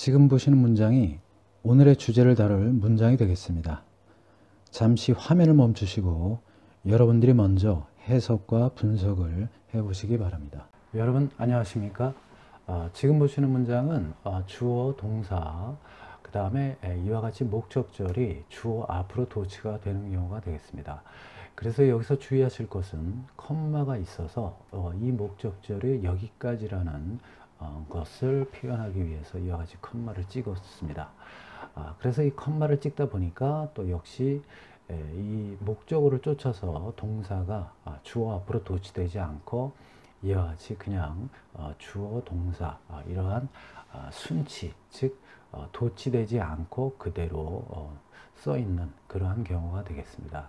지금 보시는 문장이 오늘의 주제를 다룰 문장이 되겠습니다. 잠시 화면을 멈추시고 여러분들이 먼저 해석과 분석을 해보시기 바랍니다. 여러분 안녕하십니까? 지금 보시는 문장은 주어, 동사, 그 다음에 이와 같이 목적절이 주어 앞으로 도치가 되는 경우가 되겠습니다. 그래서 여기서 주의하실 것은 컴마가 있어서 이 목적절이 여기까지라는 것을 표현하기 위해서 이와 같이 컴마를 찍었습니다. 그래서 이 컴마를 찍다 보니까 또 역시 이 목적어를 쫓아서 동사가 주어 앞으로 도치되지 않고 이와 같이 그냥 주어, 동사 이러한 순치, 즉 도치되지 않고 그대로 써 있는 그러한 경우가 되겠습니다.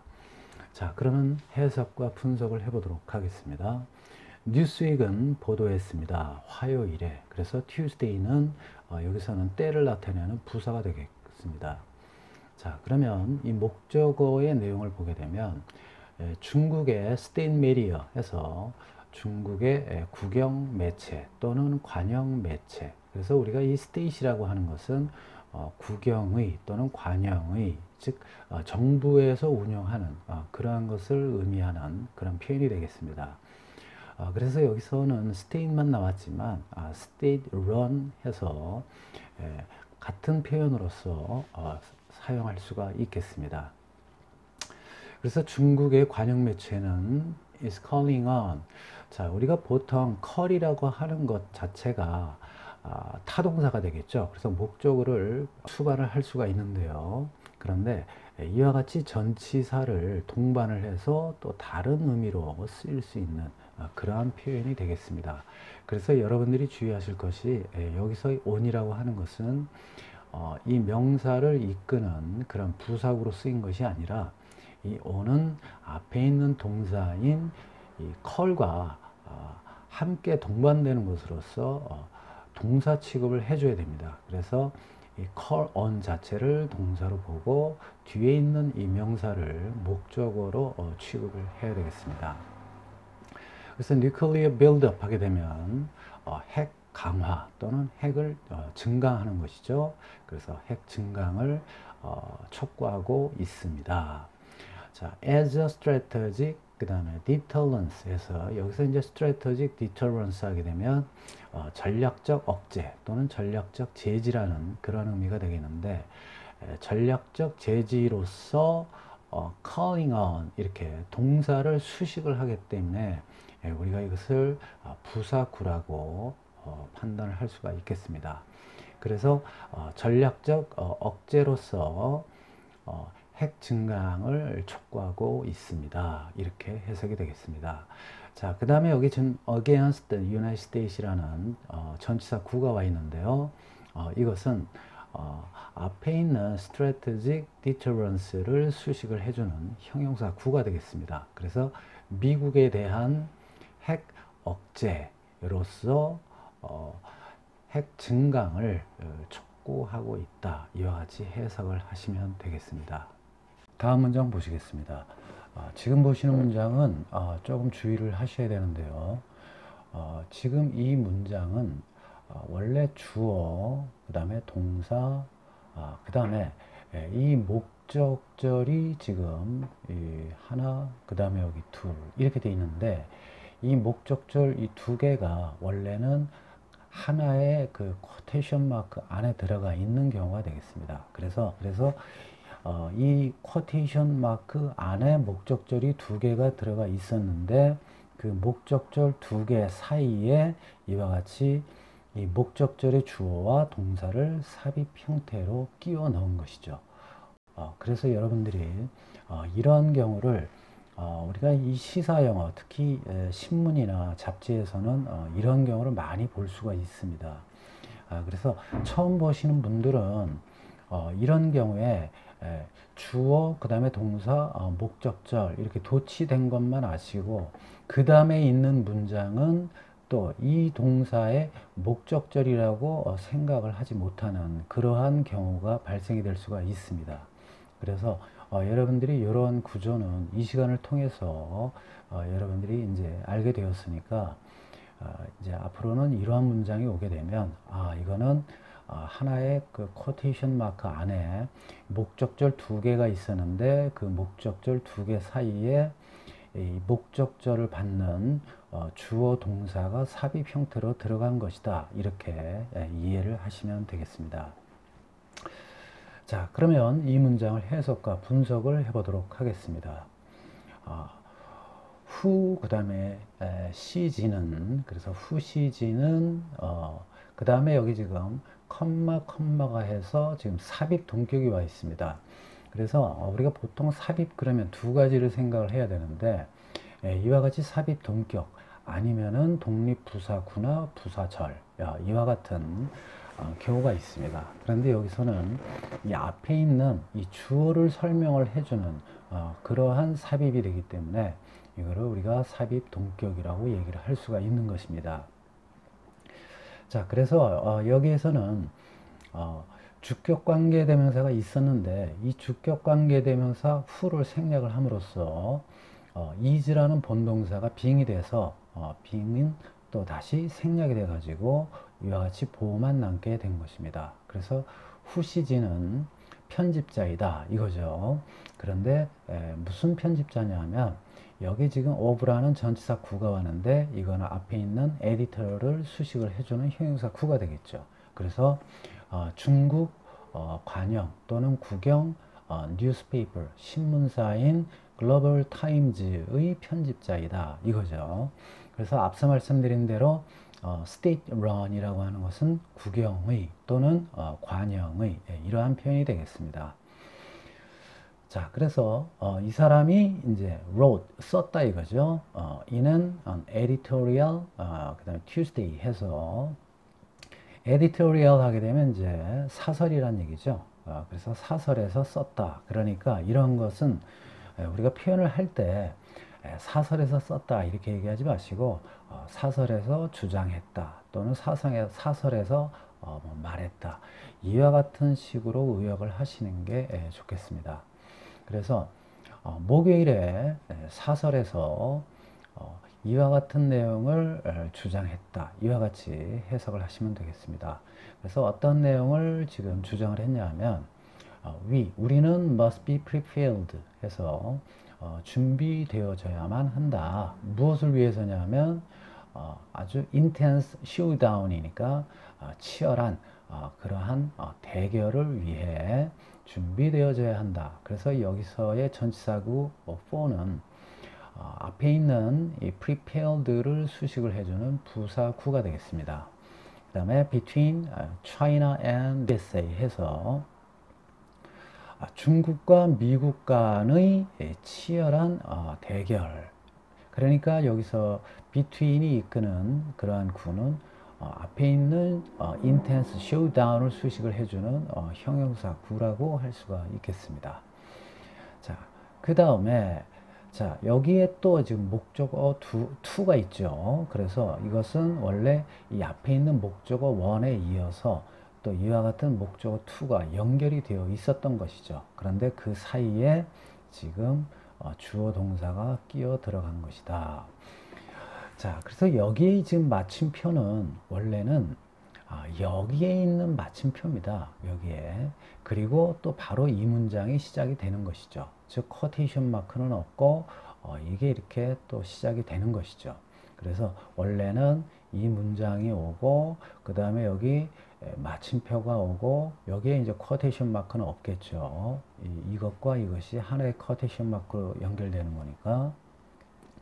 자, 그러면 해석과 분석을 해보도록 하겠습니다. 뉴스윅은 보도했습니다. 화요일에. 그래서 Tuesday는 여기서는 때를 나타내는 부사가 되겠습니다. 자, 그러면 이 목적어의 내용을 보게 되면 중국의 스테인 메디어에서 중국의 국영 매체 또는 관영 매체. 그래서 우리가 이 스테이시라고 하는 것은 국영의 또는 관영의, 즉 정부에서 운영하는 그러한 것을 의미하는 그런 표현이 되겠습니다. 그래서 여기서는 state만 나왔지만 state run 해서 같은 표현으로서 사용할 수가 있겠습니다. 그래서 중국의 관영 매체는 is calling on. 자, 우리가 보통 call이라고 하는 것 자체가 타동사가 되겠죠. 그래서 목적어를 수반을 할 수가 있는데요. 그런데 이와 같이 전치사를 동반을 해서 또 다른 의미로 쓰일 수 있는 그러한 표현이 되겠습니다. 그래서 여러분들이 주의하실 것이 여기서 on이라고 하는 것은 이 명사를 이끄는 그런 부사구로 쓰인 것이 아니라 이 on은 앞에 있는 동사인 이 call과 함께 동반되는 것으로서 동사 취급을 해줘야 됩니다. 그래서 이 call on 자체를 동사로 보고 뒤에 있는 이 명사를 목적어로 취급을 해야 되겠습니다. 그래서 nuclear build-up 하게 되면 핵 강화 또는 핵을 증강하는 것이죠. 그래서 핵 증강을 촉구하고 있습니다. 자, as a strategic, 그 다음에 deterrence 해서 여기서 이제 strategic deterrence 하게 되면 전략적 억제 또는 전략적 제지라는 그런 의미가 되겠는데, 전략적 제지로서 calling on 이렇게 동사를 수식을 하기 때문에 우리가 이것을 부사구라고 판단을 할 수가 있겠습니다. 그래서 전략적 억제로서 핵 증강을 촉구하고 있습니다. 이렇게 해석이 되겠습니다. 자, 그 다음에 여기 지금 against the United States이라는 전치사 구가 와 있는데요. 이것은 앞에 있는 strategic deterrence를 수식을 해주는 형용사 구가 되겠습니다. 그래서 미국에 대한 핵 억제로서 핵 증강을 촉구하고 있다. 이와 같이 해석을 하시면 되겠습니다. 다음 문장 보시겠습니다. 지금 보시는 문장은 조금 주의를 하셔야 되는데요. 지금 이 문장은 원래 주어, 그 다음에 동사, 그 다음에 이 목적절이 지금 하나, 그 다음에 여기 둘 이렇게 돼 있는데, 이 목적절 이 두 개가 원래는 하나의 그 쿼테이션 마크 안에 들어가 있는 경우가 되겠습니다. 그래서 이 쿼테이션 마크 안에 목적절이 두 개가 들어가 있었는데, 그 목적절 두 개 사이에 이와 같이 이 목적절의 주어와 동사를 삽입 형태로 끼워 넣은 것이죠. 그래서 여러분들이 이런 경우를 우리가 이 시사 영어, 특히 신문이나 잡지에서는 이런 경우를 많이 볼 수가 있습니다. 그래서 처음 보시는 분들은 이런 경우에 주어, 그 다음에 동사, 목적절 이렇게 도치된 것만 아시고, 그 다음에 있는 문장은 또 이 동사의 목적절이라고 생각을 하지 못하는 그러한 경우가 발생이 될 수가 있습니다. 그래서 여러분들이 이런 구조는 이 시간을 통해서 여러분들이 이제 알게 되었으니까 이제 앞으로는 이러한 문장이 오게 되면 이거는 하나의 그 코테이션 마크 안에 목적절 두 개가 있었는데 그 목적절 두 개 사이에 이 목적절을 받는 주어 동사가 삽입 형태로 들어간 것이다. 이렇게 이해를 하시면 되겠습니다. 자, 그러면 이 문장을 해석과 분석을 해보도록 하겠습니다. 후, 그 다음에 시지는, 그래서 후 시지는, 그 다음에 여기 지금 컴마가 해서 지금 삽입 동격이 와 있습니다. 그래서 우리가 보통 삽입 그러면 두 가지를 생각을 해야 되는데, 이와 같이 삽입 동격 아니면은 독립부사구나 부사절, 이와 같은 경우가 있습니다. 그런데 여기서는 이 앞에 있는 이 주어를 설명을 해주는 그러한 삽입이 되기 때문에 이거를 우리가 삽입 동격이라고 얘기를 할 수가 있는 것입니다. 자, 그래서 여기에서는 주격 관계대명사가 있었는데 이 주격 관계대명사 후를 생략을 함으로써 is라는 본동사가 being이 돼서 being은 또 다시 생략이 돼 가지고 이와 같이 보호만 남게 된 것입니다. 그래서 후시지는 편집자이다 이거죠. 그런데 무슨 편집자냐 하면 여기 지금 of라는 전치사 구가 왔는데 이거는 앞에 있는 에디터를 수식을 해주는 형용사 구가 되겠죠. 그래서 중국 관영 또는 국영 뉴스페이퍼 신문사인 글로벌 타임즈의 편집자이다 이거죠. 그래서 앞서 말씀드린 대로 state run이라고 하는 것은 국영의 또는 관영의 이러한 표현이 되겠습니다. 자, 그래서 이 사람이 이제 wrote 썼다 이거죠. 이는 editorial 그다음에 Tuesday 해서 editorial 하게 되면 이제 사설이란 얘기죠. 그래서 사설에서 썼다. 그러니까 이런 것은 우리가 표현을 할 때 사설에서 썼다 이렇게 얘기하지 마시고 사설에서 주장했다 또는 사설에서 뭐 말했다 이와 같은 식으로 의역을 하시는 게 좋겠습니다. 그래서 목요일에 사설에서 이와 같은 내용을 주장했다 이와 같이 해석을 하시면 되겠습니다. 그래서 어떤 내용을 지금 주장을 했냐 하면 우리는 must be prepared 해서 준비되어져야만 한다. 무엇을 위해서냐 하면 아주 intense showdown이니까 치열한 그러한 대결을 위해 준비되어져야 한다. 그래서 여기서의 전치사구 for는 앞에 있는 이 prepared를 수식을 해주는 부사구가 되겠습니다. 그 다음에 between China and USA 해서 중국과 미국 간의 치열한 대결. 그러니까 여기서 between이 이끄는 그러한 구는 앞에 있는 intense showdown을 수식을 해주는 형용사 구라고 할 수가 있겠습니다. 자, 그 다음에 자, 여기에 또 지금 목적어 to가 있죠. 그래서 이것은 원래 이 앞에 있는 목적어 one에 이어서 또 이와 같은 목적어 to가 연결이 되어 있었던 것이죠. 그런데 그 사이에 지금 주어 동사가 끼어 들어간 것이다. 자, 그래서 여기에 지금 마침표는 원래는 여기에 있는 마침표입니다. 여기에. 그리고 또 바로 이 문장이 시작이 되는 것이죠. 즉 쿼테이션 마크는 없고 이게 이렇게 또 시작이 되는 것이죠. 그래서 원래는 이 문장이 오고 그 다음에 여기 마침표가 오고 여기에 이제 쿼테이션 마크는 없겠죠. 이것과 이것이 하나의 쿼테이션 마크로 연결되는 거니까.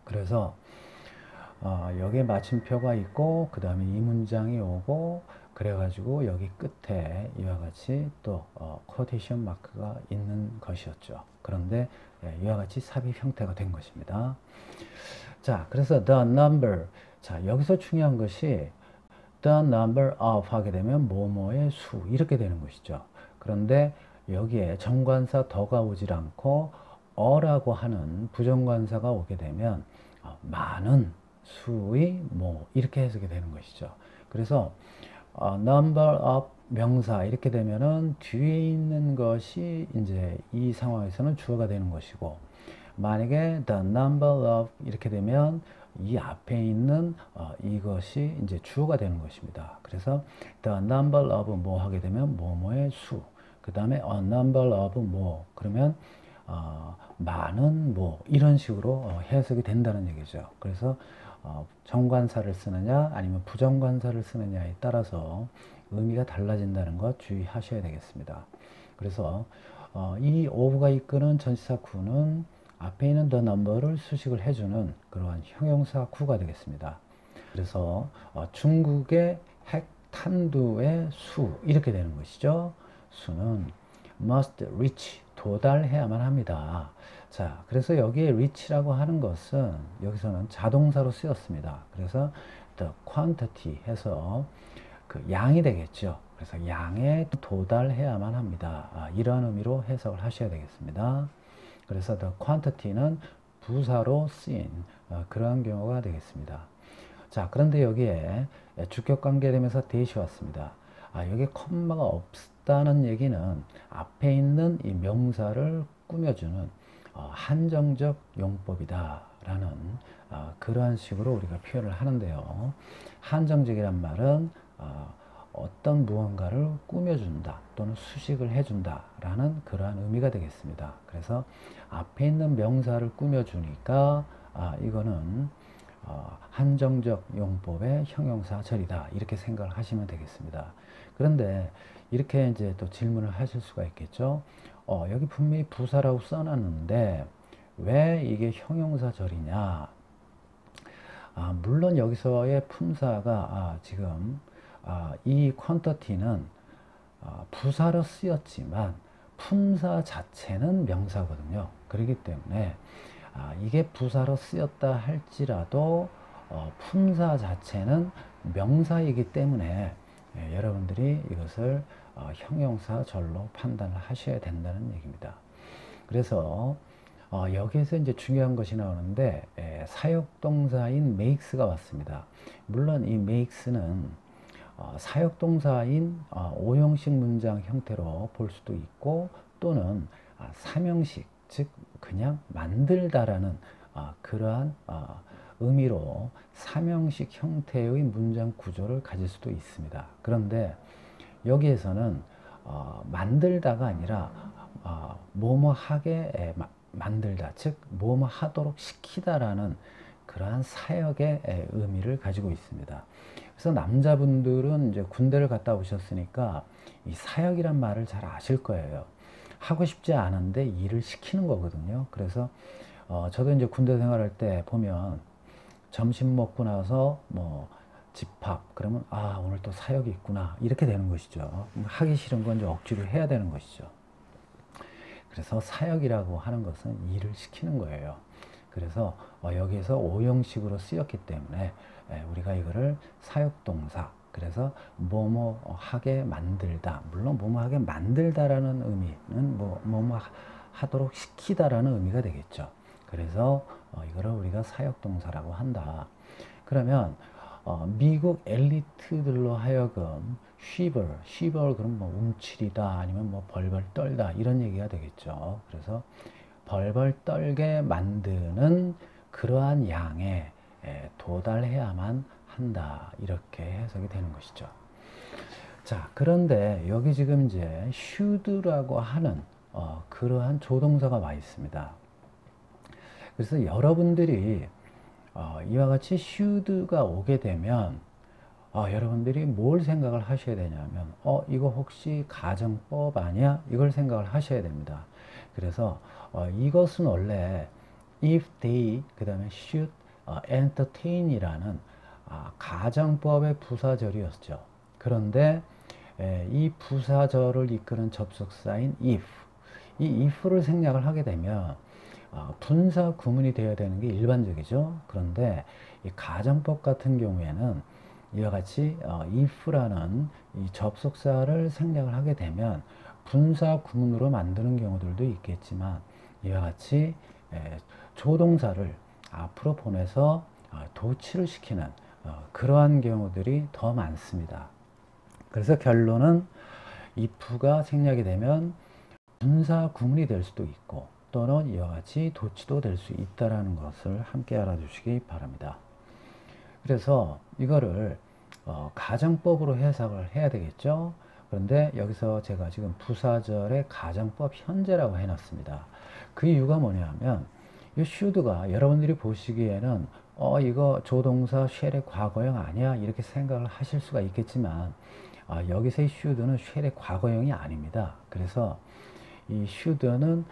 그래서 여기에 마침표가 있고 그 다음에 이 문장이 오고 그래가지고 여기 끝에 이와 같이 또 쿼테이션 마크가 있는 것이었죠. 그런데 이와 같이 삽입 형태가 된 것입니다. 자, 그래서 the number. 자, 여기서 중요한 것이 the number of 하게 되면 뭐뭐의 수 이렇게 되는 것이죠. 그런데 여기에 정관사 더가 오질 않고 어라고 하는 부정관사가 오게 되면 많은 수의 뭐 이렇게 해석이 되는 것이죠. 그래서 number of 명사 이렇게 되면은 뒤에 있는 것이 이제 이 상황에서는 주어가 되는 것이고 만약에 the number of 이렇게 되면 이 앞에 있는 이것이 이제 주어가 되는 것입니다. 그래서 the number of 뭐 하게 되면 뭐뭐의 수, 그 다음에 a number of 뭐 그러면 많은 뭐 이런 식으로 해석이 된다는 얘기죠. 그래서 정관사를 쓰느냐 아니면 부정관사를 쓰느냐에 따라서 의미가 달라진다는 것 주의하셔야 되겠습니다. 그래서 이 of가 이끄는 전치사 구는 앞에 있는 the number를 수식을 해주는 그러한 형용사 구가 되겠습니다. 그래서 중국의 핵 탄두의 수 이렇게 되는 것이죠. 수는 must reach 도달해야만 합니다. 자, 그래서 여기에 reach라고 하는 것은 여기서는 자동사로 쓰였습니다. 그래서 the quantity 해서 그 양이 되겠죠. 그래서 양에 도달해야만 합니다. 이러한 의미로 해석을 하셔야 되겠습니다. 그래서 the quantity는 부사로 쓰인 그러한 경우가 되겠습니다. 자, 그런데 여기에 주격 관계되면서 대시 왔습니다. 여기 콤마가 없다는 얘기는 앞에 있는 이 명사를 꾸며주는 한정적 용법이다 라는 그러한 식으로 우리가 표현을 하는데요. 한정적이란 말은 어떤 무언가를 꾸며준다 또는 수식을 해준다 라는 그러한 의미가 되겠습니다. 그래서 앞에 있는 명사를 꾸며주니까 이거는 한정적 용법의 형용사절이다 이렇게 생각을 하시면 되겠습니다. 그런데 이렇게 이제 또 질문을 하실 수가 있겠죠. 여기 분명히 부사라고 써놨는데 왜 이게 형용사절이냐? 물론 여기서의 품사가 지금 이 quantity는 부사로 쓰였지만 품사 자체는 명사거든요. 그렇기 때문에 이게 부사로 쓰였다 할지라도 품사 자체는 명사이기 때문에 여러분들이 이것을 형용사절로 판단을 하셔야 된다는 얘기입니다. 그래서 여기에서 이제 중요한 것이 나오는데 사역동사인 makes가 왔습니다. 물론 이 makes는 사역동사인 5형식 문장 형태로 볼 수도 있고 또는 3형식 즉 그냥 만들다라는 그러한 의미로 3형식 형태의 문장 구조를 가질 수도 있습니다. 그런데 여기에서는 만들다가 아니라 뭐뭐 하게 만들다 즉 뭐뭐 하도록 시키다라는 그러한 사역의 의미를 가지고 있습니다. 그래서 남자분들은 이제 군대를 갔다 오셨으니까 이 사역이란 말을 잘 아실 거예요. 하고 싶지 않은데 일을 시키는 거거든요. 그래서 저도 이제 군대 생활할 때 보면 점심 먹고 나서 뭐 집합 그러면 오늘 또 사역이 있구나 이렇게 되는 것이죠. 하기 싫은 건 이제 억지로 해야 되는 것이죠. 그래서 사역이라고 하는 것은 일을 시키는 거예요. 그래서 여기에서 5형식으로 쓰였기 때문에 우리가 이거를 사역동사 그래서 뭐뭐 하게 만들다 물론 뭐뭐 하게 만들다라는 의미는 뭐뭐 하도록 시키다라는 의미가 되겠죠. 그래서 이거를 우리가 사역동사라고 한다. 그러면 미국 엘리트들로 하여금 쉬벌 그럼 뭐 움츠리다 아니면 뭐 벌벌 떨다 이런 얘기가 되겠죠. 그래서 벌벌 떨게 만드는 그러한 양에 도달해야만 한다 이렇게 해석이 되는 것이죠. 자, 그런데 여기 지금 이제 should라고 하는 그러한 조동사가 와 있습니다. 그래서 여러분들이 이와 같이 should가 오게 되면 여러분들이 뭘 생각을 하셔야 되냐면 이거 혹시 가정법 아니야? 이걸 생각을 하셔야 됩니다. 그래서 이것은 원래 if they 그 다음에 should entertain이라는 가정법의 부사절이었죠. 그런데 이 부사절을 이끄는 접속사인 if 이 if를 생략을 하게 되면 분사 구문이 되어야 되는 게 일반적이죠. 그런데 이 가정법 같은 경우에는 이와 같이 if라는 이 접속사를 생략을 하게 되면 분사 구문으로 만드는 경우들도 있겠지만 이와 같이 조동사를 앞으로 보내서 도치를 시키는 그러한 경우들이 더 많습니다. 그래서 결론은 if가 생략이 되면 분사 구문이 될 수도 있고 또는 이와 같이 도치도 될 수 있다는 것을 함께 알아주시기 바랍니다. 그래서 이거를 가정법으로 해석을 해야 되겠죠. 그런데 여기서 제가 지금 부사절의 가정법 현재라고 해놨습니다. 그 이유가 뭐냐면 이 should가 여러분들이 보시기에는 이거 조동사 쉘의 과거형 아니야 이렇게 생각을 하실 수가 있겠지만 여기서의 should는 쉘의 과거형이 아닙니다. 그래서 이 should는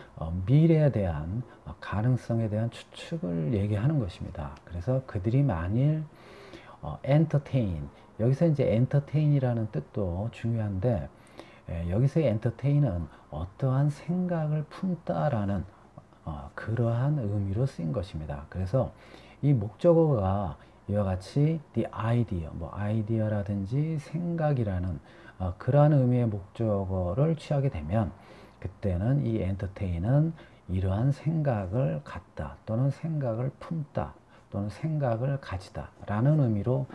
미래에 대한 가능성에 대한 추측을 얘기하는 것입니다. 그래서 그들이 만일 entertain, 여기서 이제 entertain이라는 뜻도 중요한데 여기서의 entertain은 어떠한 생각을 품다라는 그러한 의미로 쓰인 것입니다. 그래서 이 목적어가 이와 같이 the idea, 뭐 아이디어라든지 생각이라는 그러한 의미의 목적어를 취하게 되면 그때는 이 entertain은 이러한 생각을 갖다 또는 생각을 품다 또는 생각을 가지다 라는 의미로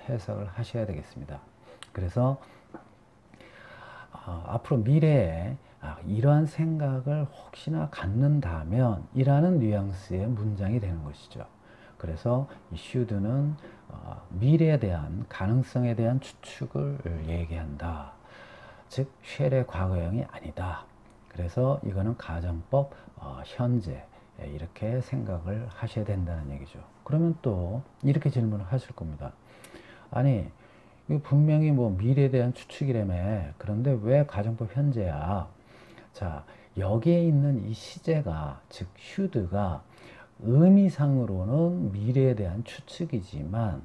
해석을 하셔야 되겠습니다. 그래서 앞으로 미래에 이러한 생각을 혹시나 갖는다면 이라는 뉘앙스의 문장이 되는 것이죠. 그래서 이 should는 미래에 대한 가능성에 대한 추측을 얘기한다. 즉 쉘의 과거형이 아니다. 그래서 이거는 가정법 현재 이렇게 생각을 하셔야 된다는 얘기죠. 그러면 또 이렇게 질문을 하실 겁니다. 아니 이거 분명히 뭐 미래에 대한 추측이라며 그런데 왜 가정법 현재야? 자, 여기에 있는 이 시제가 즉 should가 의미상으로는 미래에 대한 추측이지만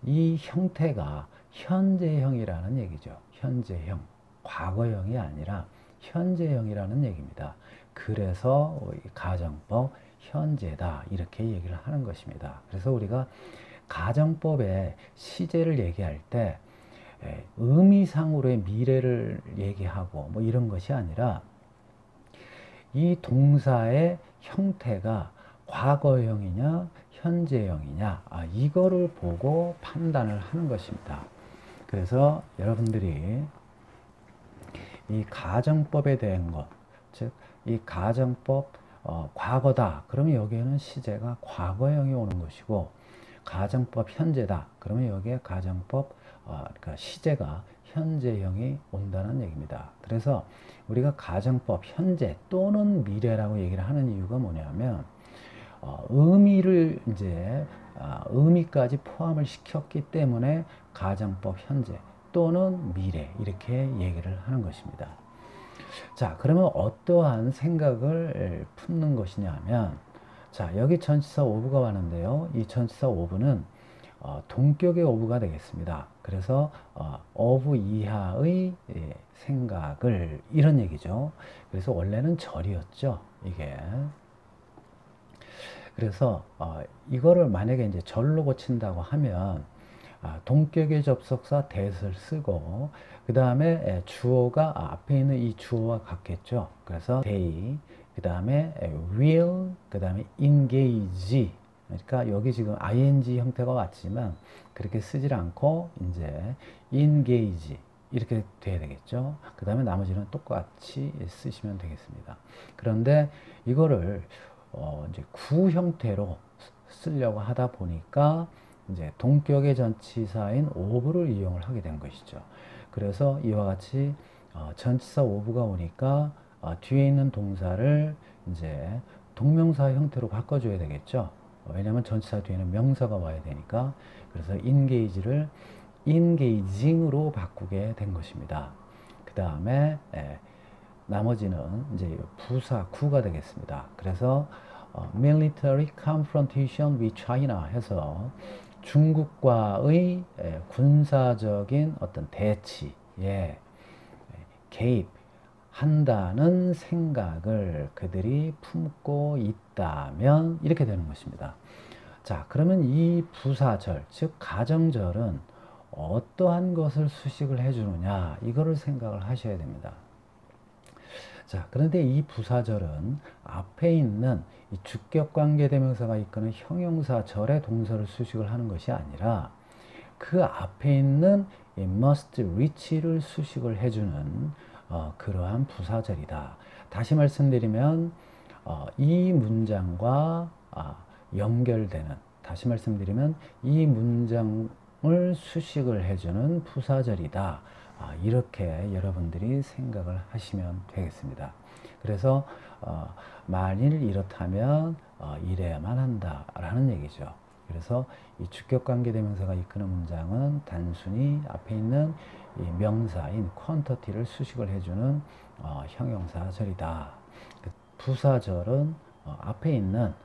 이 형태가 현재형이라는 얘기죠. 현재형, 과거형이 아니라 현재형이라는 얘기입니다. 그래서 가정법 현재다 이렇게 얘기를 하는 것입니다. 그래서 우리가 가정법의 시제를 얘기할 때 의미상으로의 미래를 얘기하고 뭐 이런 것이 아니라 이 동사의 형태가 과거형이냐 현재형이냐 이거를 보고 판단을 하는 것입니다. 그래서 여러분들이 이 가정법에 대한 것, 즉 이 가정법 과거다 그러면 여기에는 시제가 과거형이 오는 것이고 가정법 현재다 그러면 여기에 가정법 그러니까 시제가 현재형이 온다는 얘기입니다. 그래서 우리가 가정법 현재 또는 미래라고 얘기를 하는 이유가 뭐냐면 의미를 이제 의미까지 포함을 시켰기 때문에 가정법 현재 또는 미래 이렇게 얘기를 하는 것입니다. 자, 그러면 어떠한 생각을 품는 것이냐면 자, 여기 전치사 오브가 왔는데요. 이 전치사 오브는 동격의 오브가 되겠습니다. 그래서 of 이하의 생각을 이런 얘기죠. 그래서 원래는 절이었죠. 이게. 그래서 이거를 만약에 이제 절로 고친다고 하면 동격의 접속사 that을 쓰고 그 다음에 주어가 앞에 있는 이 주어와 같겠죠. 그래서 they, 그 다음에 will, 그 다음에 engage. 그러니까 여기 지금 ing 형태가 왔지만 그렇게 쓰질 않고 이제 engage 이렇게 돼야 되겠죠. 그 다음에 나머지는 똑같이 쓰시면 되겠습니다. 그런데 이거를 이제 구 형태로 쓰려고 하다 보니까 이제 동격의 전치사인 ove를 이용을 하게 된 것이죠. 그래서 이와 같이 전치사 ove가 오니까 뒤에 있는 동사를 이제 동명사 형태로 바꿔줘야 되겠죠. 왜냐하면 전치사 뒤에는 명사가 와야 되니까. 그래서 engage를 engaging으로 바꾸게 된 것입니다. 그 다음에 나머지는 이제 부사 구가 되겠습니다. 그래서 military confrontation with China 해서 중국과의 군사적인 어떤 대치에 개입한다는 생각을 그들이 품고 있다면 이렇게 되는 것입니다. 자, 그러면 이 부사절, 즉 가정절은 어떠한 것을 수식을 해주느냐 이거를 생각을 하셔야 됩니다. 자, 그런데 이 부사절은 앞에 있는 이 주격관계대명사가 이끄는 형용사절의 동사를 수식을 하는 것이 아니라 그 앞에 있는 이 must reach를 수식을 해주는 그러한 부사절이다. 다시 말씀드리면 이 문장과 연결되는 다시 말씀드리면 이 문장을 수식을 해주는 부사절이다. 이렇게 여러분들이 생각을 하시면 되겠습니다. 그래서 만일 이렇다면 이래야만 한다 라는 얘기죠. 그래서 이 주격관계대명사가 이끄는 문장은 단순히 앞에 있는 이 명사인 quantity를 수식을 해주는 형용사절이다. 부사절은 앞에 있는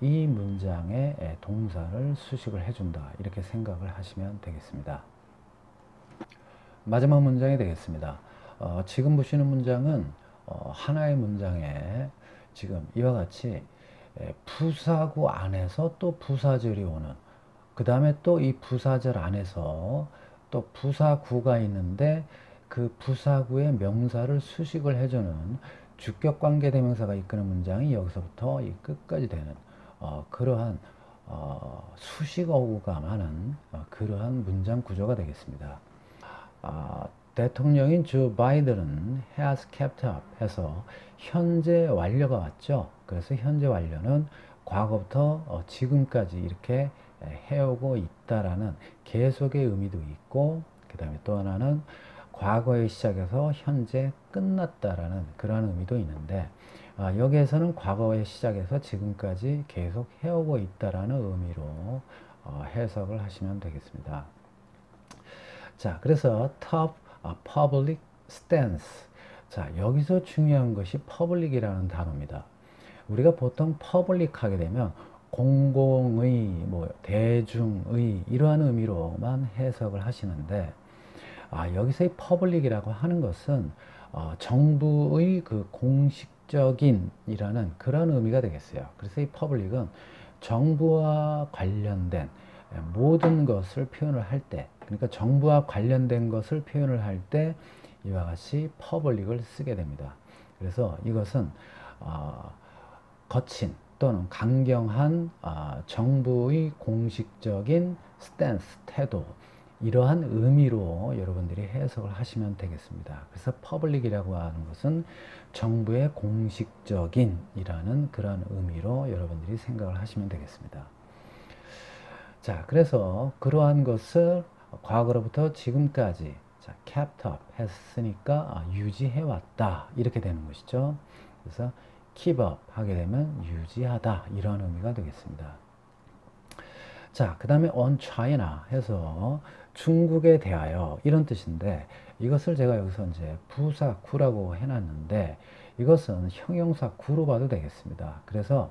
이 문장의 동사를 수식을 해준다. 이렇게 생각을 하시면 되겠습니다. 마지막 문장이 되겠습니다. 지금 보시는 문장은 하나의 문장에 지금 이와 같이 부사구 안에서 또 부사절이 오는, 그 다음에 또 이 부사절 안에서 또 부사구가 있는데 그 부사구의 명사를 수식을 해주는 주격관계대명사가 이끄는 문장이 여기서부터 이 끝까지 되는 그러한 수식어구가 많은 그러한 문장 구조가 되겠습니다. 대통령인 조 바이든은 has kept up 해서 현재 완료가 왔죠. 그래서 현재 완료는 과거부터 지금까지 이렇게 해오고 있다라는 계속의 의미도 있고, 그 다음에 또 하나는 과거에 시작해서 현재 끝났다라는 그런 의미도 있는데, 여기에서는 과거에 시작해서 지금까지 계속 해오고 있다라는 의미로 해석을 하시면 되겠습니다. 자, 그래서 top public stance. 자, 여기서 중요한 것이 public이라는 단어입니다. 우리가 보통 public 하게 되면 공공의, 뭐 대중의 이러한 의미로만 해석을 하시는데, 여기서 이 public이라고 하는 것은 정부의 그 공식적인 이라는 그런 의미가 되겠어요. 그래서 이 public은 정부와 관련된 모든 것을 표현을 할 때, 그러니까 정부와 관련된 것을 표현을 할 때 이와 같이 public을 쓰게 됩니다. 그래서 이것은 거친 또는 강경한 정부의 공식적인 스탠스, 태도, 이러한 의미로 여러분들이 해석을 하시면 되겠습니다. 그래서 public이라고 하는 것은 정부의 공식적인 이라는 그런 의미로 여러분들이 생각을 하시면 되겠습니다. 자, 그래서 그러한 것을 과거로부터 지금까지 kept up 했으니까 유지해왔다 이렇게 되는 것이죠. 그래서 keep up 하게 되면 유지하다 이런 의미가 되겠습니다. 자, 그 다음에 on China 해서 중국에 대하여 이런 뜻인데, 이것을 제가 여기서 이제 부사구라고 해놨는데 이것은 형용사구로 봐도 되겠습니다. 그래서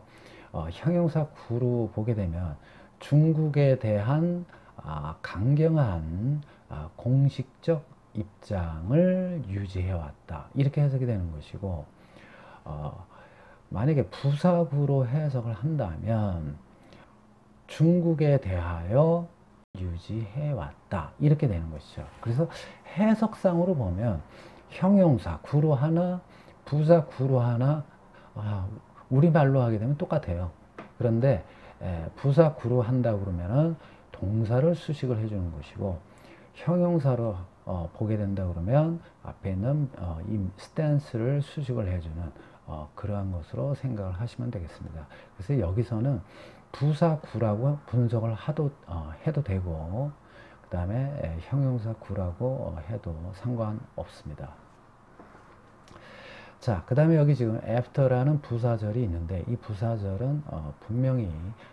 형용사구로 보게 되면 중국에 대한 강경한 공식적 입장을 유지해왔다 이렇게 해석이 되는 것이고, 만약에 부사구로 해석을 한다면 중국에 대하여 유지해왔다 이렇게 되는 것이죠. 그래서 해석상으로 보면 형용사 구로 하나 부사 구로 하나 우리말로 하게 되면 똑같아요. 그런데 부사 구로 한다 그러면은 동사를 수식을 해주는 것이고, 형용사로 보게 된다 그러면 앞에 있는 이 스탠스를 수식을 해주는 그러한 것으로 생각을 하시면 되겠습니다. 그래서 여기서는 부사구라고 분석을 해도 되고, 그 다음에 형용사구라고 해도 상관없습니다. 자, 그 다음에 여기 지금 after라는 부사절이 있는데, 이 부사절은 분명히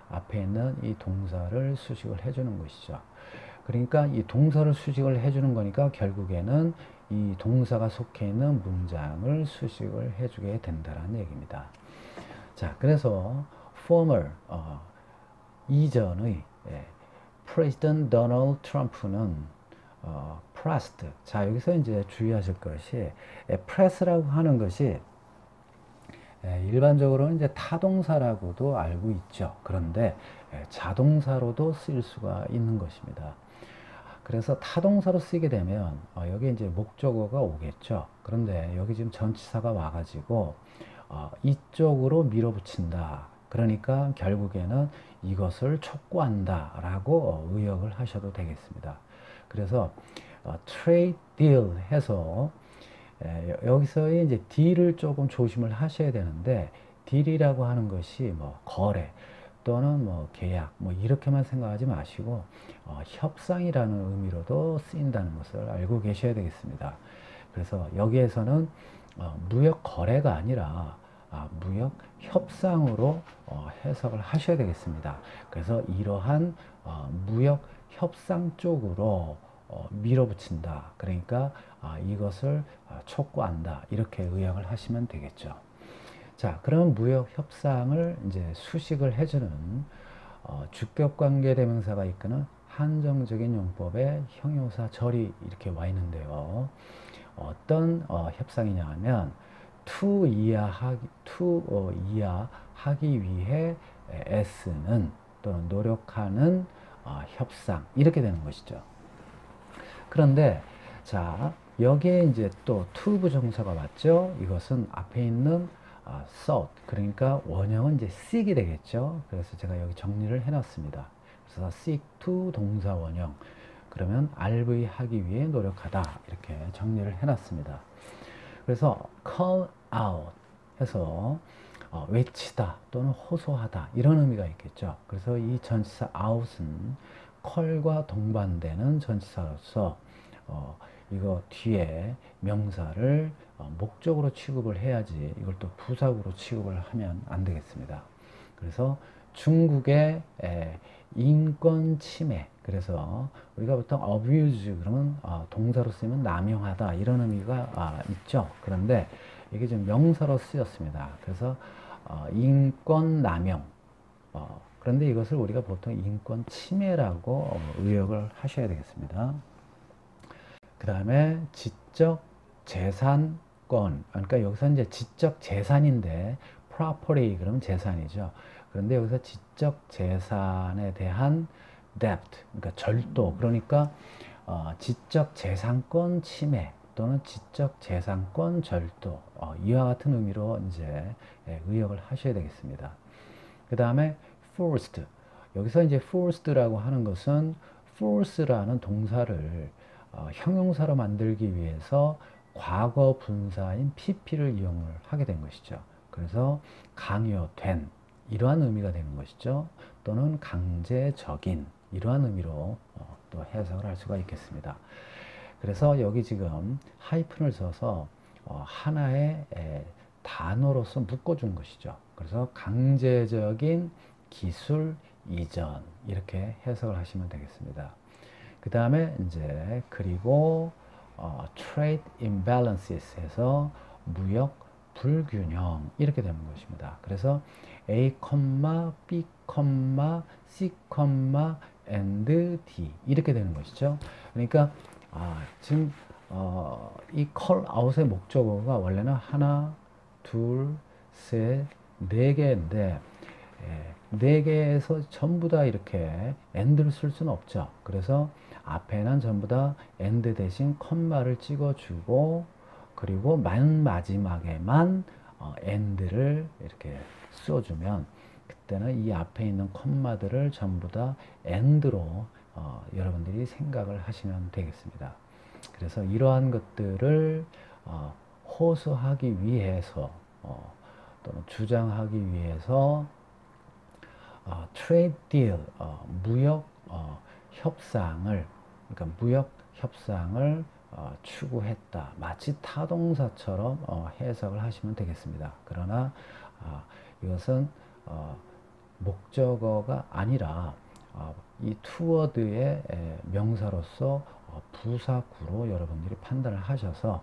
앞에 있는 이 동사를 수식을 해주는 것이죠. 그러니까 이 동사를 수식을 해주는 거니까 결국에는 이 동사가 속해 있는 문장을 수식을 해주게 된다는 얘기입니다. 자, 그래서 former 이전의 프레지던트 도널드 트럼프는 pressed. 자, 여기서 이제 주의하실 것이 press라고 하는 것이 일반적으로 이제 타동사라고도 알고 있죠. 그런데 자동사로도 쓰일 수가 있는 것입니다. 그래서 타동사로 쓰게 되면 여기 이제 목적어가 오겠죠. 그런데 여기 지금 전치사가 와가지고 이쪽으로 밀어붙인다. 그러니까 결국에는 이것을 촉구한다 라고 의역을 하셔도 되겠습니다. 그래서 trade deal 해서 여기서의 이제 딜을 조금 조심을 하셔야 되는데, 딜이라고 하는 것이 뭐 거래, 또는 뭐 계약 뭐 이렇게만 생각하지 마시고 협상이라는 의미로도 쓰인다는 것을 알고 계셔야 되겠습니다. 그래서 여기에서는 무역 거래가 아니라 무역 협상으로 해석을 하셔야 되겠습니다. 그래서 이러한 무역 협상 쪽으로 밀어붙인다. 그러니까 이것을 촉구한다. 이렇게 의역을 하시면 되겠죠. 자, 그러면 무역 협상을 이제 수식을 해주는 주격관계 대명사가 이끄는 한정적인 용법의 형용사 절이 이렇게 와 있는데요. 어떤 협상이냐 하면 이하하기 위해 애쓰는 또는 노력하는 협상 이렇게 되는 것이죠. 그런데 자 여기에 이제 또 to 부정사가 왔죠. 이것은 앞에 있는 sought 그러니까 원형은 이제 seek이 되겠죠. 그래서 제가 여기 정리를 해놨습니다. 그래서 seek to 동사 원형 그러면 RV 하기 위해 노력하다 이렇게 정리를 해놨습니다. 그래서 call out 해서 외치다 또는 호소하다 이런 의미가 있겠죠. 그래서 이 전치사 out은 call과 동반되는 전치사로서 이거 뒤에 명사를 목적으로 취급을 해야지 이걸 또 부사구로 취급을 하면 안 되겠습니다. 그래서 중국의 인권 침해 그래서 우리가 보통 abuse 그러면 동사로 쓰이면 남용하다 이런 의미가 있죠. 그런데 이게 좀 명사로 쓰였습니다. 그래서 인권 남용 그런데 이것을 우리가 보통 인권 침해라고 의역을 하셔야 되겠습니다. 그 다음에 지적 재산권 그러니까 여기서 이제 지적 재산인데 property 그러면 재산이죠. 그런데 여기서 지적 재산에 대한 debt 그러니까 절도 그러니까 지적 재산권 침해 또는 지적 재산권 절도 이와 같은 의미로 이제 의역을 하셔야 되겠습니다. 그 다음에 forced 여기서 이제 forced라고 하는 것은 force라는 동사를 형용사로 만들기 위해서 과거 분사인 pp를 이용을 하게 된 것이죠. 그래서 강요된 이러한 의미가 되는 것이죠. 또는 강제적인 이러한 의미로 또 해석을 할 수가 있겠습니다. 그래서 여기 지금 하이픈을 써서 하나의 단어로서 묶어준 것이죠. 그래서 강제적인 기술 이전 이렇게 해석을 하시면 되겠습니다. 그 다음에 이제 그리고 trade imbalances 해서 무역 불균형 이렇게 되는 것입니다. 그래서 A, B, C, and D 이렇게 되는 것이죠. 그러니까 지금 이 call out의 목적어가 원래는 하나, 둘, 셋, 네 개인데 네 개에서 전부 다 이렇게 and를 쓸 수는 없죠. 그래서 앞에는 전부 다 and 대신 컴마를 찍어주고 그리고 맨 마지막에만 and를 이렇게 써주면 그때는 이 앞에 있는 컴마들을 전부 다 and로 여러분들이 생각을 하시면 되겠습니다. 그래서 이러한 것들을 호소하기 위해서 또는 주장하기 위해서 트레이드 딜, 무역 협상을 그러니까 무역 협상을 추구했다. 마치 타동사처럼 해석을 하시면 되겠습니다. 그러나 이것은 목적어가 아니라 이 투워드의 명사로서 부사구로 여러분들이 판단을 하셔서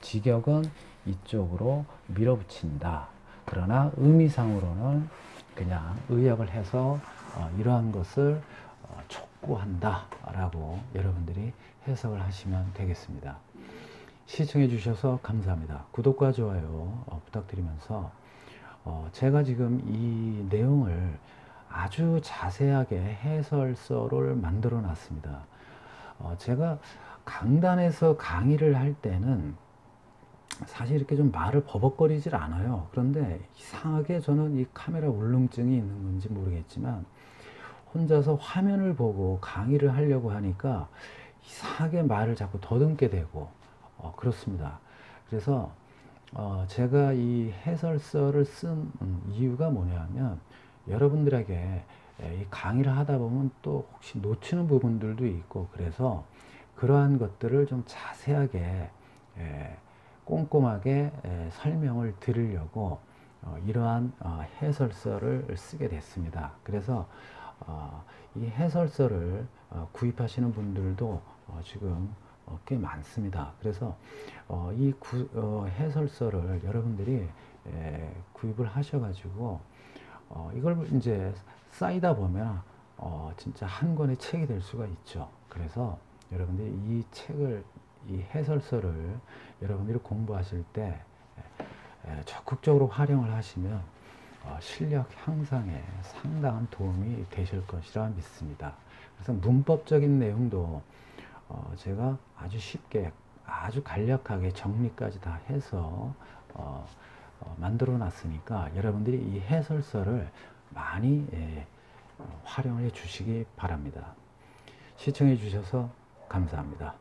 직역은 이쪽으로 밀어붙인다. 그러나 의미상으로는 그냥 의역을 해서 이러한 것을 촉구한다 라고 여러분들이 해석을 하시면 되겠습니다. 시청해 주셔서 감사합니다. 구독과 좋아요 부탁드리면서 제가 지금 이 내용을 아주 자세하게 해설서를 만들어 놨습니다. 제가 강단에서 강의를 할 때는 사실 이렇게 좀 말을 버벅거리질 않아요. 그런데 이상하게 저는 이 카메라 울렁증이 있는 건지 모르겠지만 혼자서 화면을 보고 강의를 하려고 하니까 이상하게 말을 자꾸 더듬게 되고 그렇습니다. 그래서 제가 이 해설서를 쓴 이유가 뭐냐면 여러분들에게 이 강의를 하다 보면 또 혹시 놓치는 부분들도 있고, 그래서 그러한 것들을 좀 자세하게 꼼꼼하게 설명을 드리려고 이러한 해설서를 쓰게 됐습니다. 그래서 이 해설서를 구입하시는 분들도 지금 꽤 많습니다. 그래서 이 해설서를 여러분들이 구입을 하셔가지고 이걸 이제 쌓이다 보면 진짜 한 권의 책이 될 수가 있죠. 그래서 여러분들이 이 해설서를 여러분들이 공부하실 때 적극적으로 활용을 하시면 실력 향상에 상당한 도움이 되실 것이라 믿습니다. 그래서 문법적인 내용도 제가 아주 쉽게, 아주 간략하게 정리까지 다 해서 만들어 놨으니까 여러분들이 이 해설서를 많이 활용해 주시기 바랍니다. 시청해 주셔서 감사합니다.